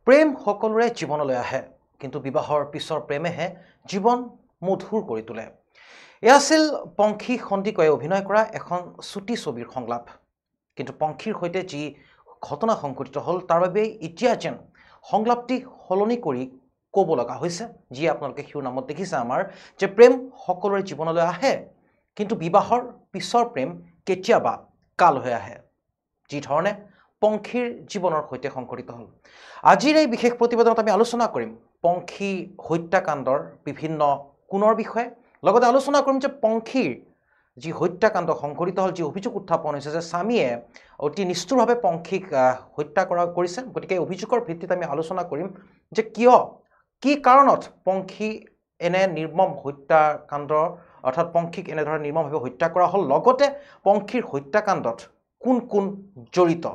প্ৰেম সকলোৰে জীৱনলৈ আহে, কিন্তু বিবাহৰ পিছৰ প্ৰেমেহে জীৱন মধুৰ কৰি তোলে। এয়া আছিল পংখী সন্দিকৈয়ে অভিনয় কৰা এখন চুটি ছবিৰ সংলাপ। কিন্তু পংখীৰ সৈতে যি ঘটনা সংঘটিত হ'ল তাৰ বাবেই এতিয়া যেন সংলাপটি সলনি কৰি ক'ব লগা হৈছে, যি আপোনালোকে শিৰোনামত দেখিছে আমাৰ, যে প্ৰেম সকলোৰে জীৱনলৈ আহে, কিন্তু বিবাহৰ পিছৰ প্ৰেম কেতিয়াবা কাল হৈ আহে, যি ধৰণে পংখীৰ জীৱনৰ সৈতে সংঘটিত হ'ল। আজিৰ এই বিশেষ প্ৰতিবেদনত আমি আলোচনা কৰিম পংখী হত্যাকাণ্ডৰ বিভিন্ন কোণৰ বিষয়ে, লগতে আলোচনা কৰিম যে পংখীৰ যি হত্যাকাণ্ড সংঘটিত হ'ল, যি অভিযোগ উত্থাপন হৈছে যে স্বামীয়ে অতি নিষ্ঠুৰভাৱে পংখীক হত্যা কৰিছে। গতিকে অভিযোগৰ ভিত্তিত আমি আলোচনা কৰিম যে কি কাৰণত পংখী এনে নিৰ্মম হত্যাকাণ্ড অৰ্থাৎ পংখীক এনেধৰণে নিৰ্মমভাৱে হত্যা কৰা হ'ল, লগতে পংখীৰ হত্যাকাণ্ডত কোন কোন জড়িত,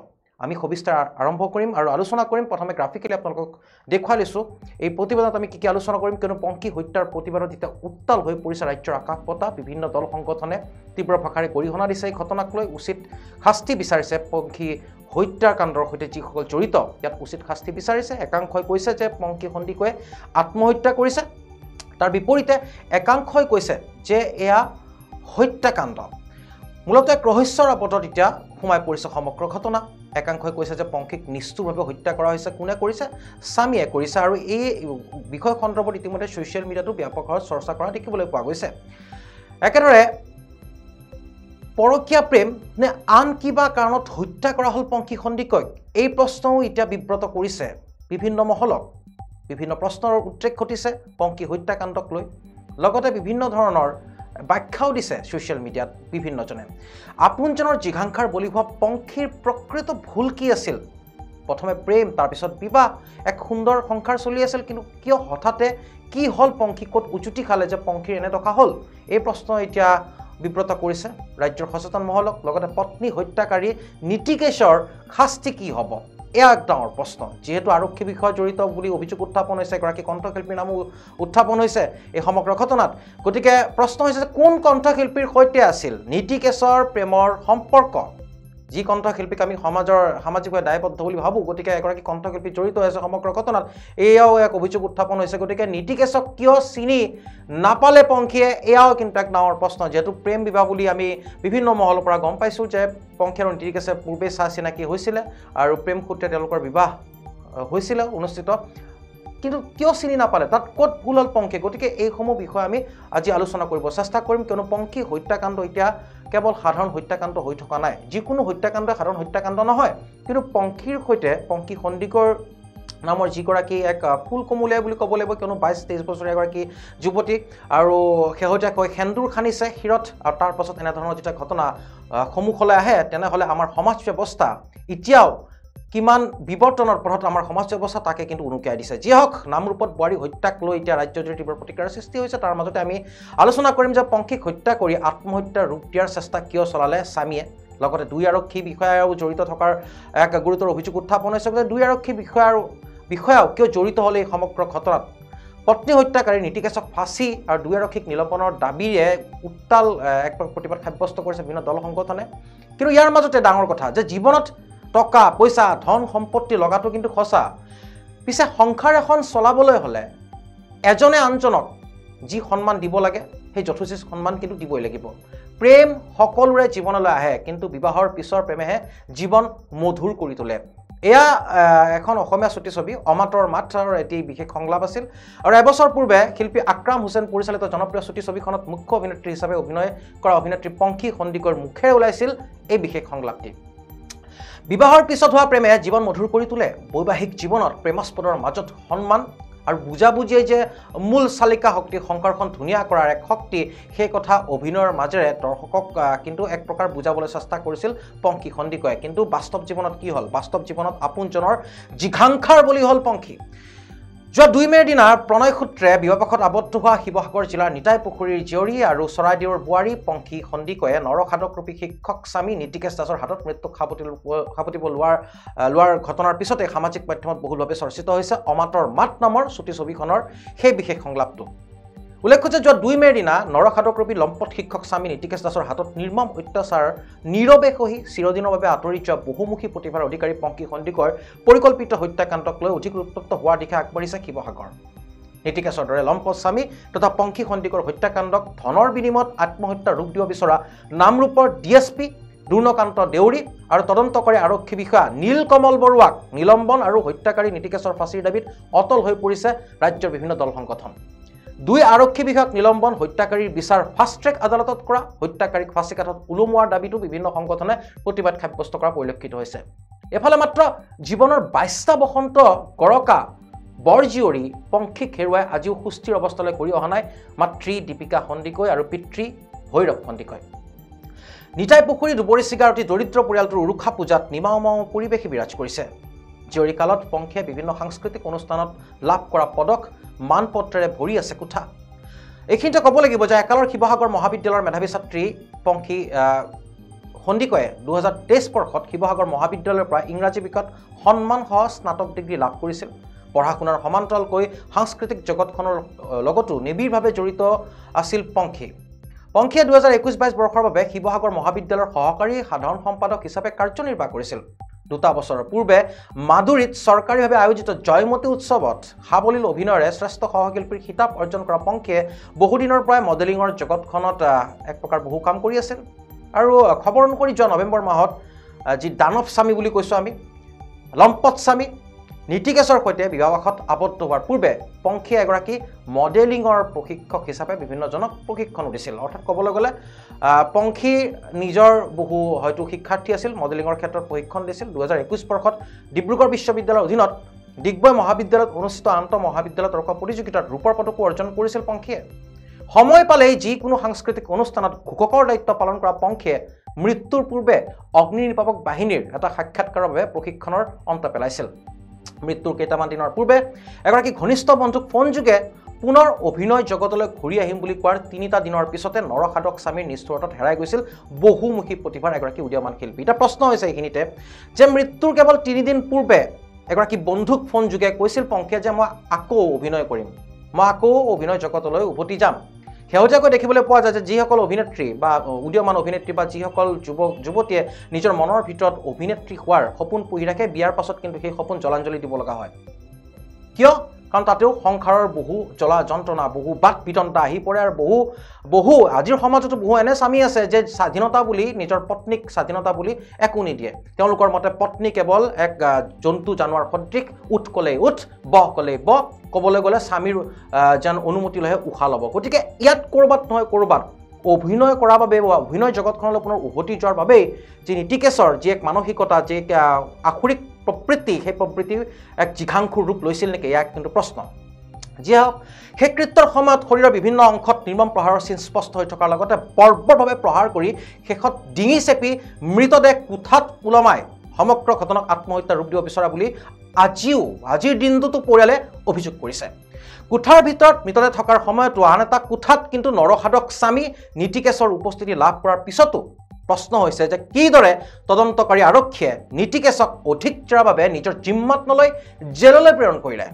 আমি সবিস্তাৰ আৰম্ভ কৰিম আৰু আলোচনা কৰিম। প্ৰথমে গ্ৰাফিকেলি আপোনালোকক দেখুৱাই লৈছোঁ এই প্ৰতিবেদনত আমি কি আলোচনা কৰিম, কিয়নো পংখী হত্যাৰ প্ৰতিবাদত এতিয়া উত্তাল হৈ পৰিছে ৰাজ্যৰ আকাশপতা। বিভিন্ন দল সংগঠনে তীব্ৰ ভাষাৰে গৰিহণা দিছে এই ঘটনাক লৈ, উচিত শাস্তি বিচাৰিছে। পংখী হত্যাকাণ্ডৰ সৈতে যিসকল জড়িত ইয়াত উচিত শাস্তি বিচাৰিছে। একাংশই কৈছে যে পংখী সন্দিকৈয়ে আত্মহত্যা কৰিছে, তাৰ বিপৰীতে একাংশই কৈছে যে এয়া হত্যাকাণ্ড। মূলত এক ৰহস্যৰ আৱতত এতিয়া সোমাই পৰিছে সমগ্ৰ ঘটনা। একাংশই কৈছে যে পংখীক নিষ্ঠুৰভাৱে হত্যা কৰা হৈছে। কোনে কৰিছে? স্বামীয়ে কৰিছে। আৰু এই বিষয় সন্দৰ্ভত ইতিমধ্যে ছ'চিয়েল মিডিয়াতো ব্যাপক হাৰত চৰ্চা কৰা দেখিবলৈ পোৱা গৈছে। একেদৰে পৰকীয়া প্ৰেম নে আন কিবা কাৰণত হত্যা কৰা হ'ল পংখী সন্দিকৈক, এই প্ৰশ্নও এতিয়া বিব্ৰত কৰিছে বিভিন্ন মহলক। বিভিন্ন প্ৰশ্নৰ উদ্ৰেক ঘটিছে পংখী হত্যাকাণ্ডক লৈ, লগতে বিভিন্ন ধৰণৰ ব্যাখ্যাও দিছে ছ'চিয়েল মিডিয়াত বিভিন্নজনে। আপোনজনৰ জিঘাংসাৰ বলি হোৱা পংখীৰ প্ৰকৃত ভুল কি আছিল? প্ৰথমে প্ৰেম, তাৰপিছত বিবাহ, এক সুন্দৰ সংসাৰ চলি আছিল, কিন্তু কিয় হঠাতে কি হ'ল? পংখী ক'ত উচুটি খালে যে পংখীৰ এনে দশা হ'ল? এই প্ৰশ্ন এতিয়া বিব্ৰত কৰিছে ৰাজ্যৰ সচেতন মহলক। লগতে পত্নী হত্যাকাৰী নীতিকেশৰ শাস্তি কি হ'ব, এয়া এক ডাঙৰ প্ৰশ্ন। যিহেতু আৰক্ষী বিষয়া জড়িত বুলি অভিযোগ উত্থাপন হৈছে, এগৰাকী কণ্ঠশিল্পীৰ নামো উত্থাপন হৈছে এই সমগ্ৰ ঘটনাত। গতিকে প্ৰশ্ন হৈছে যে কোন কণ্ঠশিল্পীৰ সৈতে আছিল নীতিকেশৰ প্ৰেমৰ সম্পৰ্ক? যি কণ্ঠশিল্পীক আমি সামাজিকভাৱে দায়বদ্ধ বুলি ভাবোঁ, গতিকে এগৰাকী কণ্ঠশিল্পী জড়িত হৈছে সমগ্ৰ ঘটনাত, এয়াও এক অভিযোগ উত্থাপন হৈছে। গতিকে নীতিকেশক কিয় চিনি নাপালে পংখীয়ে, এয়াও কিন্তু এক ডাঙৰ প্ৰশ্ন। যিহেতু প্ৰেম বিবাহ বুলি আমি বিভিন্ন মহলৰ পৰা গম পাইছোঁ যে পংখী আৰু নীতিকেশে পূৰ্বে চা চিনাকি হৈছিলে আৰু প্ৰেম সূত্ৰে তেওঁলোকৰ বিবাহ হৈছিলে অনুষ্ঠিত, কিন্তু কিয় চিনি নাপালে? তাত ক'ত ভুল হ'ল পংখী? গতিকে এইসমূহ বিষয়ে আমি আজি আলোচনা কৰিব চেষ্টা কৰিম, কিয়নো পংখী হত্যাকাণ্ড এতিয়া কেৱল সাধাৰণ হত্যাকাণ্ড হৈ থকা নাই। যিকোনো হত্যাকাণ্ড সাধাৰণ হত্যাকাণ্ড নহয়, কিন্তু পংখীৰ সৈতে পংখী সন্দিকৈৰ নামৰ যিগৰাকী এক ফুলকুমলীয়া বুলি ক'ব লাগিব, কিয়নো 22-23 বছৰীয়া এগৰাকী যুৱতী, আৰু শেহতীয়াকৈ সেন্দুৰ খান্দিছে শিৰত। আৰু তাৰ পাছত এনেধৰণৰ যেতিয়া ঘটনা সন্মুখলৈ আহে, তেনেহ'লে আমাৰ সমাজ ব্যৱস্থা এতিয়াও কিমান বিৱৰ্তনৰ পথত আমাৰ সমাজ ব্যৱস্থা তাকে কিন্তু উনুকিয়াই দিছে। যি হওক, নামৰূপত বোৱাৰী হত্যাক লৈ এতিয়া ৰাজ্যজুৰি তীব্ৰ প্ৰতিক্ৰিয়াৰ সৃষ্টি হৈছে। তাৰ মাজতে আমি আলোচনা কৰিম যে পংখীক হত্যা কৰি আত্মহত্যাৰ ৰূপ দিয়াৰ চেষ্টা কিয় চলালে স্বামীয়ে, লগতে দুই আৰক্ষী বিষয়াও জড়িত থকাৰ এক গুৰুতৰ অভিযোগ উত্থাপন হৈছে। গতিকে দুই আৰক্ষী বিষয়াও কিয় জড়িত হ'ল এই সমগ্ৰ ঘটনাত? পত্নী হত্যাকাৰী নীতিকেশক ফাঁচী আৰু দুই আৰক্ষীক নিলম্বনৰ দাবীৰে উত্তাল এক প্ৰতিবাদ সাব্যস্ত কৰিছে বিভিন্ন দল সংগঠনে। কিন্তু ইয়াৰ মাজতে ডাঙৰ কথা যে জীৱনত টকা পইচা ধন সম্পত্তি লগাটো কিন্তু সঁচা, পিছে সংসাৰ এখন চলাবলৈ হ'লে এজনে আনজনক যি সন্মান দিব লাগে সেই যথোচিত সন্মান কিন্তু দিবই লাগিব। প্ৰেম সকলোৰে জীৱনলৈ আহে, কিন্তু বিবাহৰ পিছৰ প্ৰেমেহে জীৱন মধুৰ কৰি তোলে। এয়া এখন অসমীয়া চুটি ছবি অমাতৰ মাতৰ এটি বিশেষ সংলাপ আছিল। আৰু এবছৰ পূৰ্বে শিল্পী আকৰাম হুছেইন পৰিচালিত জনপ্ৰিয় চুটি ছবিখনত মুখ্য অভিনেত্ৰী হিচাপে অভিনয় কৰা অভিনেত্ৰী পংখী সন্দিকৈৰ মুখেৰে ওলাইছিল এই বিশেষ সংলাপটি। বিবাহৰ পিছত হোৱা প্ৰেমে জীৱন মধুৰ কৰি তোলে। বৈবাহিক জীৱনত প্ৰেমাস্পদৰ মাজত সন্মান আৰু বুজাবুজিয়ে যে মূল চালিকা শক্তি, সংসাৰখন ধুনীয়া কৰাৰ এক শক্তি, সেই কথা অভিনয়ৰ মাজেৰে দৰ্শকক কিন্তু এক প্ৰকাৰ বুজাবলৈ চেষ্টা কৰিছিল পংখী সন্দিকৈয়ে। কিন্তু বাস্তৱ জীৱনত কি হ'ল? বাস্তৱ জীৱনত আপোনজনৰ জিঘাংসাৰ বলি হ'ল পংখী। যোৱা 2 মে'ৰ দিনা প্ৰণয় সূত্ৰে বিবাহপাশত আবদ্ধ হোৱা শিৱসাগৰ জিলাৰ নিতাই পুখুৰীৰ জীয়ৰী আৰু চৰাইদেউৰ বোৱাৰী পংখী সন্দিকৈয়ে নৰসাধক ৰূপী শিক্ষক স্বামী নীতিকেশ দাসৰ হাতত মৃত্যুক সাৱটিব লোৱাৰ ঘটনাৰ পিছতে সামাজিক মাধ্যমত বহুলভাৱে চৰ্চিত হৈছে অমাতৰ মাত নামৰ চুটি ছবিখনৰ সেই বিশেষ সংলাপটো। উল্লেখ্য যে যোৱা 2 মে'ৰ দিনা নৰখাদকৰূপী লম্পট শিক্ষক স্বামী নীতিকেশ দাসৰ হাতত নিৰ্মম অত্যাচাৰ নীৰৱে সহি চিৰদিনৰ বাবে আঁতৰি যোৱা বহুমুখী প্ৰতিভাৰ অধিকাৰী পংকী সন্দিকৈৰ পৰিকল্পিত হত্যাকাণ্ডক লৈ অধিক উত্তপ্ত হোৱাৰ দিশে আগবাঢ়িছে শিৱসাগৰ। নীতিকেশৰ দৰে লম্পট স্বামী তথা পংকী সন্দিকৈৰ হত্যাকাণ্ডক ধনৰ বিনিময়ত আত্মহত্যাৰ ৰূপ দিব বিচৰা নামৰূপৰ DSP দুৰ্ণকান্ত দেউৰী আৰু তদন্তকাৰী আৰক্ষী বিষয়া নীলকমল বৰুৱাক নিলম্বন আৰু হত্যাকাৰী নীতিকেশৰ ফাঁচীৰ দাবীত অটল হৈ পৰিছে ৰাজ্যৰ বিভিন্ন দল সংগঠন। 2 আৰক্ষী বিষয়াক নিলম্বন, হত্যাকাৰীৰ বিচাৰ ফাষ্ট ট্ৰেক আদালতত কৰা, হত্যাকাৰীক ফাঁচী কাঠত ওলোমোৱাৰ দাবীতো বিভিন্ন সংগঠনে প্ৰতিবাদ সাব্যস্ত কৰা পৰিলক্ষিত হৈছে। এফালে মাত্ৰ জীৱনৰ 22টা বসন্ত গৰকা বৰ জীয়ৰী পংখীক হেৰুৱাই আজিও সুস্থিৰ অৱস্থালৈ ঘূৰি অহা নাই মাতৃ দীপিকা সন্দিকৈ আৰু পিতৃ ভৈৰৱ সন্দিকৈ। নিতাই পুখুৰী দুবৰি চিগাৰ অতি দৰিদ্ৰ পৰিয়ালটোৰ উৰুষা পূজাত নিমাওমাও পৰিৱেশে বিৰাজ কৰিছে। জীয়ৰী কালত পংখীয়ে বিভিন্ন সাংস্কৃতিক অনুষ্ঠানত লাভ কৰা পদক মানপত্ৰেৰে ভৰি আছে কোঠা। এইখিনিতে ক'ব লাগিব যে একালৰ শিৱসাগৰ মহাবিদ্যালয়ৰ মেধাৱী ছাত্ৰী পংখী সন্দিকৈয়ে 2023 বৰ্ষত শিৱসাগৰ মহাবিদ্যালয়ৰ পৰা ইংৰাজী বিষয়ত সন্মানসহ স্নাতক ডিগ্ৰী লাভ কৰিছিল। পঢ়া শুনাৰ সমান্তৰালকৈ সাংস্কৃতিক জগতখনৰ লগতো নিবিড়ভাৱে জড়িত আছিল পংখী। পংখীয়ে 2021-22 বৰ্ষৰ বাবে শিৱসাগৰ মহাবিদ্যালয়ৰ সহকাৰী সাধাৰণ সম্পাদক হিচাপে কাৰ্যনিৰ্বাহ কৰিছিল। 2 বছৰৰ পূৰ্বে মাদুৰীত চৰকাৰীভাৱে আয়োজিত জয়মতী উৎসৱত সাৱলীল অভিনয়েৰে শ্ৰেষ্ঠ সহশিল্পীৰ খিতাপ অৰ্জন কৰা পংখীয়ে বহুদিনৰ পৰাই মডেলিঙৰ জগতখনত এক প্ৰকাৰ বহু কাম কৰি আছিল। আৰু খবৰ অনুসৰি যোৱা নৱেম্বৰ মাহত যি দানৱ স্বামী বুলি কৈছোঁ আমি, লম্পট স্বামী নীতিকেশৰ সৈতে বিবাহপাশত আবদ্ধ হোৱাৰ পূৰ্বে পংখীয়ে এগৰাকী মডেলিঙৰ প্ৰশিক্ষক হিচাপে বিভিন্নজনক প্ৰশিক্ষণো দিছিল। অৰ্থাৎ ক'বলৈ গ'লে পংখী নিজৰ বহু হয়তো শিক্ষাৰ্থী আছিল, মডেলিঙৰ ক্ষেত্ৰত প্ৰশিক্ষণ দিছিল। 2021 বৰ্ষত ডিব্ৰুগড় বিশ্ববিদ্যালয়ৰ অধীনত ডিগবৈ মহাবিদ্যালয়ত অনুষ্ঠিত আন্তঃ মহাবিদ্যালয় তৰ্ক প্ৰতিযোগিতাত ৰূপৰ পদকো অৰ্জন কৰিছিল পংখীয়ে। সময় পালেই যিকোনো সাংস্কৃতিক অনুষ্ঠানত ঘোষকৰ দায়িত্ব পালন কৰা পংখীয়ে মৃত্যুৰ পূৰ্বে অগ্নি নিৰ্বাপক বাহিনীৰ এটা সাক্ষাৎকাৰৰ বাবে প্ৰশিক্ষণৰ অন্ত পেলাইছিল। মৃত্যুৰ কেইটামান দিনৰ পূৰ্বে এগৰাকী ঘনিষ্ঠ বন্ধুক ফোনযোগে পুনৰ অভিনয় জগতলৈ ঘূৰি আহিম বুলি কোৱাৰ 3টা দিনৰ পিছতে নৰখাদক স্বামীৰ নিষ্ঠুৰতাত হেৰাই গৈছিল বহুমুখী প্ৰতিভাৰ এগৰাকী উদীয়মান শিল্পী। এটা প্ৰশ্ন হৈছে এইখিনিতে যে মৃত্যুৰ কেৱল 3 দিন পূৰ্বে এগৰাকী বন্ধুক ফোনযোগে কৈছিল পংখীয়ে যে মই আকৌ অভিনয় কৰিম, মই আকৌ অভিনয় জগতলৈ উভতি যাম। শেহতীয়াকৈ দেখিবলৈ পোৱা যায় যে যিসকল অভিনেত্ৰী বা উদীয়মান অভিনেত্ৰী বা যিসকল যুৱক যুৱতীয়ে নিজৰ মনৰ ভিতৰত অভিনেত্ৰী হোৱাৰ সপোন পুহি ৰাখে, বিয়াৰ পাছত কিন্তু সেই সপোন জলাঞ্জলি দিব লগা হয়। কিয়? কাৰণ তাতেও সংসাৰৰ বহু জ্বলা যন্ত্ৰণা, বহু বাক বিতন্তা আহি পৰে আৰু বহু আজিৰ সমাজতো বহু এনে স্বামী আছে যে স্বাধীনতা বুলি নিজৰ পত্নীক স্বাধীনতা বুলি একো নিদিয়ে। তেওঁলোকৰ মতে পত্নী কেৱল এক জন্তু জানোৱাৰ সদৃশ, উঠ ক'লেই উঠ, বহ ক'লেই বহ, ক'বলৈ গ'লে স্বামীৰ যেন অনুমতি লৈহে উশাহ ল'ব। গতিকে ইয়াত ক'ৰবাত নহয় ক'ৰবাত অভিনয় কৰাৰ বাবে বা অভিনয় জগতখনলৈ পুনৰ উভতি যোৱাৰ বাবেই যি নীতিকেশৰ যি এক মানসিকতা, যি আখৰিক প্ৰবৃত্তি, সেই প্ৰবৃত্তি এক জিঘাংসুৰ ৰূপ লৈছিল নেকি, ইয়াক কিন্তু প্ৰশ্ন। যিয়ে হওক, সেই কৃত্যৰ সময়ত শৰীৰৰ বিভিন্ন অংশত নিৰ্মম প্ৰহাৰৰ চিন স্পষ্ট হৈ থকাৰ লগতে বৰ্বৰভাৱে প্ৰহাৰ কৰি শেষত ডিঙি চেপি মৃতদেহ কোঠাত ওলমাই সমগ্ৰ ঘটনাক আত্মহত্যাৰ ৰূপ দিব বিচৰা বুলি আজিৰ দিনটোতো পৰিয়ালে অভিযোগ কৰিছে। কোঠাৰ ভিতৰত মৃতদেহ থকাৰ সময়তো আন এটা কোঠাত কিন্তু নৰখাদক স্বামী নীতিকেশৰ উপস্থিতি লাভ কৰাৰ পিছতো প্ৰশ্ন হৈছে যে কিদৰে তদন্তকাৰী আৰক্ষীয়ে নীতিকেশক অধিক জেৰাৰ বাবে নিজৰ জিম্মাত নলৈ জেললৈ প্ৰেৰণ কৰিলে,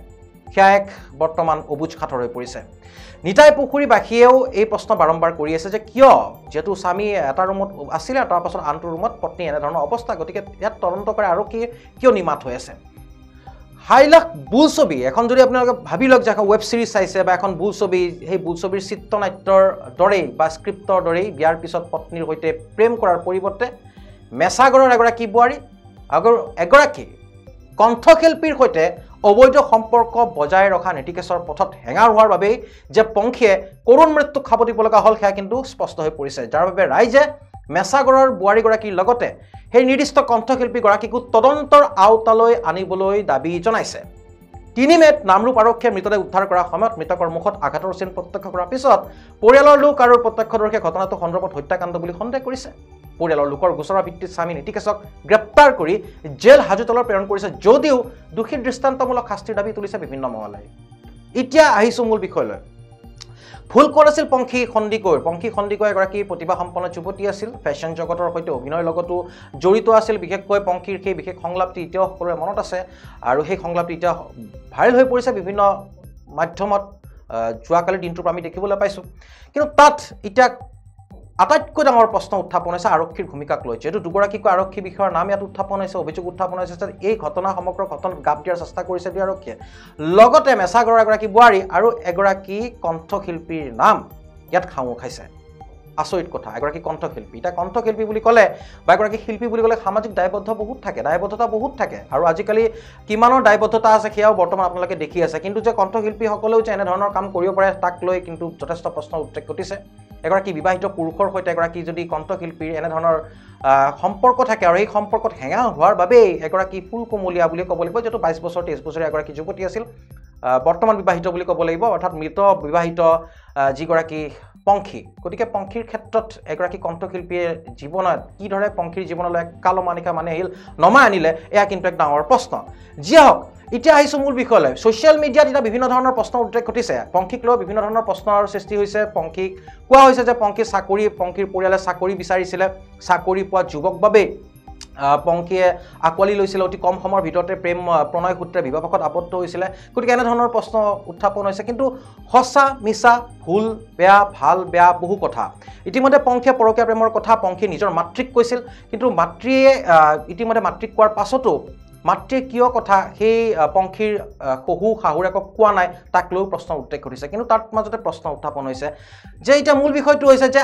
সেয়া এক বৰ্তমান অবুজ খাথৰ হৈ পৰিছে। নিতাই পুখুৰীবাসীয়েও এই প্ৰশ্ন বাৰম্বাৰ কৰি আছে যে কিয়, যেহেতু স্বামী এটা ৰুমত আছিলে তাৰ পাছত আনটো ৰুমত পত্নী এনেধৰণৰ অৱস্থা, গতিকে ইয়াত তদন্তকাৰী আৰক্ষী কিয় নিমাত হৈ আছে। হাইলাখ বোলছবি এখন যদি আপোনালোকে ভাবি লওক যে এখন ৱেব ছিৰিজ চাইছে বা এখন বোলছবি, সেই বোলছবিৰ চিত্ৰনাট্যৰ দৰেই বা স্ক্ৰিপ্টৰ দৰেই বিয়াৰ পিছত পত্নীৰ সৈতে প্ৰেম কৰাৰ পৰিৱৰ্তে মেছাগৰৰ এগৰাকী বোৱাৰী এগৰাকী কণ্ঠশিল্পীৰ সৈতে অবৈধ সম্পৰ্ক বজাই ৰখা নীতিকেশৰ পথত হেঙাৰ হোৱাৰ বাবেই যে পংখীয়ে কৰুণ মৃত্যুক খাব দিব লগা হ'ল, সেয়া কিন্তু স্পষ্ট হৈ পৰিছে। যাৰ বাবে ৰাইজে মেছাগৰৰ বোৱাৰীগৰাকীৰ লগতে সেই নিৰ্দিষ্ট কণ্ঠশিল্পীগৰাকীকো তদন্তৰ আওতালৈ আনিবলৈ দাবী জনাইছে। 3 মে'ত নামৰূপ আৰক্ষীয়ে মৃতদেহ উদ্ধাৰ কৰাৰ সময়ত মৃতকৰ মুখত আঘাতৰ চিন প্ৰত্যক্ষ কৰাৰ পিছত পৰিয়ালৰ লোক আৰু প্ৰত্যক্ষদৰ্শীয়ে ঘটনাটো সন্দৰ্ভত হত্যাকাণ্ড বুলি সন্দেহ কৰিছে। পৰিয়ালৰ লোকৰ গোচৰৰ ভিত্তিত স্বামী নীতিকেশক গ্ৰেপ্তাৰ কৰি জেল হাজতলৈ প্ৰেৰণ কৰিছে, যদিও দোষী দৃষ্টান্তমূলক শাস্তিৰ দাবী তুলিছে বিভিন্ন মহলে। এতিয়া আহিছোঁ মূল বিষয়লৈ। ভুল ক'ত আছিল পংখী সন্দিকৈ? পংখী সন্দিকৈ এগৰাকী প্ৰতিভাসম্পন্ন যুৱতী আছিল, ফেশ্বন জগতৰ সৈতে অভিনয়ৰ লগতো জড়িত আছিল। বিশেষকৈ পংখীৰ সেই বিশেষ সংলাপটি এতিয়াও সকলোৰে মনত আছে আৰু সেই সংলাপটি এতিয়া ভাইৰেল হৈ পৰিছে বিভিন্ন মাধ্যমত যোৱাকালিৰ দিনটোৰ পৰা আমি দেখিবলৈ পাইছোঁ কিন্তু তাত এতিয়া আটাইতকৈ ডাঙৰ প্ৰশ্ন উত্থাপন হৈছে আৰক্ষীৰ ভূমিকাক লৈ যেহেতু দুগৰাকীকৈ আৰক্ষী বিষয়াৰ নাম ইয়াত উত্থাপন হৈছে অভিযোগ উত্থাপন হৈছে যে এই ঘটনা সমগ্ৰ ঘটনাত গাপ দিয়াৰ চেষ্টা কৰিছে দুই আৰক্ষীয়ে লগতে মেছাগড়ৰ এগৰাকী বোৱাৰী আৰু এগৰাকী কণ্ঠশিল্পীৰ নাম ইয়াত খাঙুৰ খাইছে আচৰিত কথা এগৰাকী কণ্ঠশিল্পী এতিয়া কণ্ঠশিল্পী বুলি ক'লে বা এগৰাকী শিল্পী বুলি ক'লে সামাজিক দায়বদ্ধতা বহুত থাকে আৰু আজিকালি কিমানৰ দায়বদ্ধতা আছে সেয়াও বৰ্তমান আপোনালোকে দেখি আছে কিন্তু যে কণ্ঠশিল্পীসকলেও যে এনেধৰণৰ কাম কৰিব পাৰে তাক লৈ কিন্তু যথেষ্ট প্ৰশ্নৰ উদ্ৰেক ঘটিছে এগৰাকী বিবাহিত পুৰুষৰ সৈতে এগৰাকী যদি কণ্ঠশিল্পীৰ এনেধৰণৰ সম্পৰ্ক থাকে আৰু এই সম্পৰ্কত হেঙা হোৱাৰ বাবেই এগৰাকী ফুলকুমলীয়া বুলি ক'ব লাগিব যিটো 22 বছৰ 23 বছৰীয়া এগৰাকী যুৱতী আছিল বৰ্তমান বিবাহিত বুলি ক'ব লাগিব অৰ্থাৎ মৃত বিবাহিত যিগৰাকী পংখী গতিকে পংখীৰ ক্ষেত্ৰত এগৰাকী কণ্ঠশিল্পীয়ে জীৱনত কিদৰে পংখীৰ জীৱনলৈ কালমানিকা মানে আহিল নমাই আনিলে এয়া কিন্তু এক ডাঙৰ প্ৰশ্ন যিয়ে হওক এতিয়া আহিছোঁ মূল বিষয়লৈ ছ'চিয়েল মিডিয়াত এতিয়া বিভিন্ন ধৰণৰ প্ৰশ্ন উদ্ৰেক ঘটিছে পংখীক লৈ বিভিন্ন ধৰণৰ প্ৰশ্নৰ সৃষ্টি হৈছে পংখীক কোৱা হৈছে যে পংখীৰ পৰিয়ালে চাকৰি বিচাৰিছিলে চাকৰি পোৱা যুৱক বাবেই পংখীয়ে আঁকোৱালি লৈছিলে অতি কম সময়ৰ ভিতৰতে প্ৰেম প্ৰণয় সূত্ৰে বিবাহপাশত আবদ্ধ হৈছিলে গতিকে এনেধৰণৰ প্ৰশ্ন উত্থাপন হৈছে কিন্তু সঁচা মিছা ভুল বেয়া ভাল বেয়া বহু কথা ইতিমধ্যে পংখীয়ে পৰকীয়া প্ৰেমৰ কথা পংখী নিজৰ মাতৃক কৈছিল কিন্তু মাতৃয়ে ইতিমধ্যে মাতৃক কোৱাৰ পাছতো মাতৃয়ে কিয় কথা সেই পংখীৰ শহু শাহুৰেকক কোৱা নাই তাক লৈও প্ৰশ্ন উদ্ৰেক ঘটিছে কিন্তু তাৰ মাজতে প্ৰশ্ন উত্থাপন হৈছে যে এতিয়া মূল বিষয়টো হৈছে যে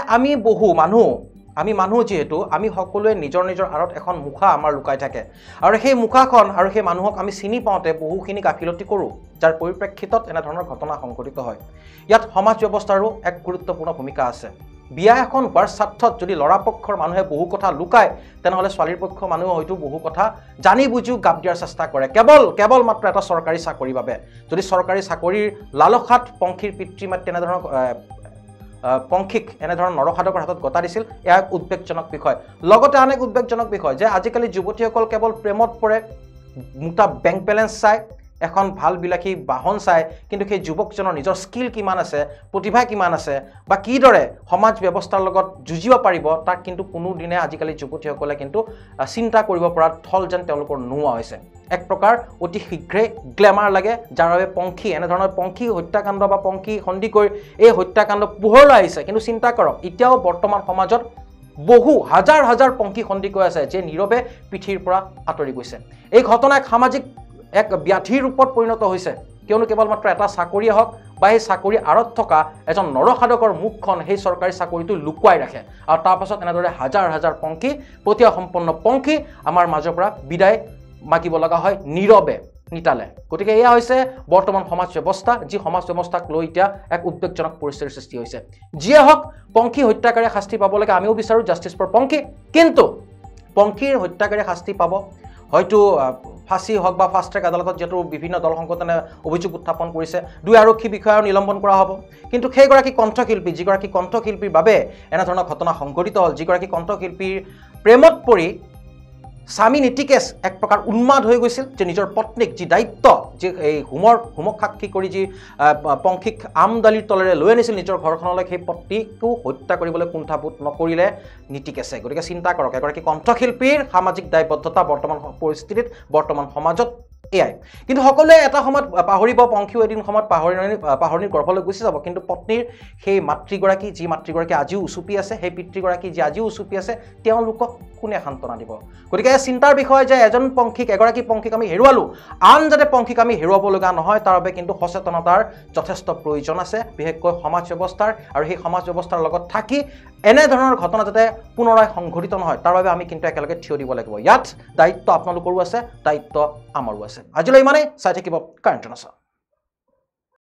আমি মানুহ যেহেতু আমি সকলোৱে নিজৰ আঁৰত এখন মুখা আমাৰ লুকাই থাকে আৰু সেই মুখাখন আৰু সেই মানুহক আমি চিনি পাওঁতে বহুখিনি গাফিলতি কৰোঁ যাৰ পৰিপ্ৰেক্ষিতত এনেধৰণৰ ঘটনা সংঘটিত হয় ইয়াত সমাজ ব্যৱস্থাৰো এক গুৰুত্বপূৰ্ণ ভূমিকা আছে বিয়া এখন হোৱাৰ স্বাৰ্থত যদি ল'ৰা পক্ষৰ মানুহে বহু কথা লুকায় তেনেহ'লে ছোৱালীৰ পক্ষৰ মানুহে হয়তো বহু কথা জানি বুজিও গাপ দিয়াৰ চেষ্টা কৰে কেৱল মাত্ৰ এটা চৰকাৰী চাকৰিৰ বাবে যদি চৰকাৰী চাকৰিৰ লালসাত পংখীৰ পিতৃ মাতৃ এনেধৰণৰ পংখীক এনেধৰণৰ নৰসাধকৰ হাতত গতা দিছিল এয়া এক উদ্বেগজনক বিষয় লগতে আন এক উদ্বেগজনক বিষয় যে আজিকালি যুৱতীসকল কেৱল প্ৰেমত পৰে মুটা বেংক বেলেঞ্চ চাই এখন ভাল বিলাসী বাহন চাই কিন্তু সেই যুৱকজনৰ নিজৰ স্কিল কিমান আছে প্ৰতিভা কিমান আছে বা কিদৰে সমাজ ব্যৱস্থাৰ লগত যুঁজিব পাৰিব তাক কিন্তু কোনো দিনে আজিকালি যুৱতীসকলে কিন্তু চিন্তা কৰিব পৰা থল যেন তেওঁলোকৰ নোহোৱা হৈছে এক প্ৰকাৰ অতি শীঘ্ৰে গ্লেমাৰ লাগে যাৰ বাবে এনেধৰণৰ পংখী হত্যাকাণ্ড বা পংখী সন্দিকৈ এই হত্যাকাণ্ড পোহৰলৈ আহিছে কিন্তু চিন্তা কৰক এতিয়াও বৰ্তমান সমাজত বহু হাজাৰ পংখী সন্দিকৈ আছে যে নীৰৱে পিঠিৰ পৰা আঁতৰি গৈছে এই ঘটনা সামাজিক এক ব্যাধিৰ ৰূপত পৰিণত হৈছে কিয়নো কেৱল মাত্ৰ এটা চাকৰিয়ে হওক বা এই চাকৰি আঁৰত থকা এজন নৰসাধকৰ মুখখন সেই চৰকাৰী চাকৰিটো লুকুৱাই ৰাখে আৰু তাৰপাছত এনেদৰে হাজাৰ পংখী প্ৰতিভা সম্পন্ন পংখী আমাৰ মাজৰ পৰা বিদায় মাগিব লগা হয় নীৰৱে নিতালে গতিকে এয়া হৈছে বৰ্তমান সমাজ ব্যৱস্থা যি সমাজ ব্যৱস্থাক লৈ এতিয়া এক উদ্বেগজনক পৰিস্থিতিৰ সৃষ্টি হৈছে যিয়ে হওক পংখী হত্যাকাৰীয়ে শাস্তি পাব লাগে আমিও বিচাৰোঁ জাষ্টিছ ফৰ পংখী কিন্তু পংখীৰ হত্যাকাৰীয়ে শাস্তি পাব হয়তো ফাঁচি হওক বা ফাষ্ট ট্ৰেক আদালতত যিহেতু বিভিন্ন দল সংগঠনে অভিযোগ উত্থাপন কৰিছে দুই আৰক্ষী বিষয়াও নিলম্বন কৰা হ'ব কিন্তু সেইগৰাকী কণ্ঠশিল্পী যিগৰাকী কণ্ঠশিল্পীৰ বাবে এনেধৰণৰ ঘটনা সংঘটিত হ'ল যিগৰাকী কণ্ঠশিল্পীৰ প্ৰেমত পৰি স্বামী নীতিকেশ এক প্ৰকাৰ উন্মাদ হৈ গৈছিল যে নিজৰ পত্নীক যি দায়িত্ব যি এই হোমক সাক্ষী কৰি যি পংখীক আমদালিৰ তলেৰে লৈ আনিছিল নিজৰ ঘৰখনলৈ সেই পত্নীকো হত্যা কৰিবলৈ কুণ্ঠাবোধ নকৰিলে নীতিকেশে গতিকে চিন্তা কৰক এগৰাকী কণ্ঠশিল্পীৰ সামাজিক দায়বদ্ধতা বৰ্তমান পৰিস্থিতিত বৰ্তমান সমাজত এয়াই কিন্তু সকলোৱে এটা সময়ত পাহৰিব পংখীও এদিন সময়ত পাহৰণিৰ গৰ্ভলৈ গুচি যাব কিন্তু পত্নীৰ সেই মাতৃগৰাকী যি মাতৃগৰাকী আজিও উচুপি আছে সেই পিতৃগৰাকী যি আজিও উচুপি আছে তেওঁলোকক কোনে সান্তনা দিব গতিকে চিন্তাৰ বিষয় যে এগৰাকী পংখীক আমি হেৰুৱালোঁ আন যাতে পংখীক আমি হেৰুৱাব লগা নহয় তাৰ বাবে কিন্তু সচেতনতাৰ যথেষ্ট প্ৰয়োজন আছে বিশেষকৈ সমাজ ব্যৱস্থাৰ আৰু সেই সমাজ ব্যৱস্থাৰ লগত থাকি এনেধৰণৰ ঘটনা যাতে পুনৰাই সংঘটিত নহয় তাৰ বাবে আমি কিন্তু একেলগে থিয় দিব লাগিব ইয়াত দায়িত্ব আপোনালোকৰো আছে দায়িত্ব আমাৰো আছে আজিলৈ ইমানেই চাই থাকিব কাৰেণ্ট জনচা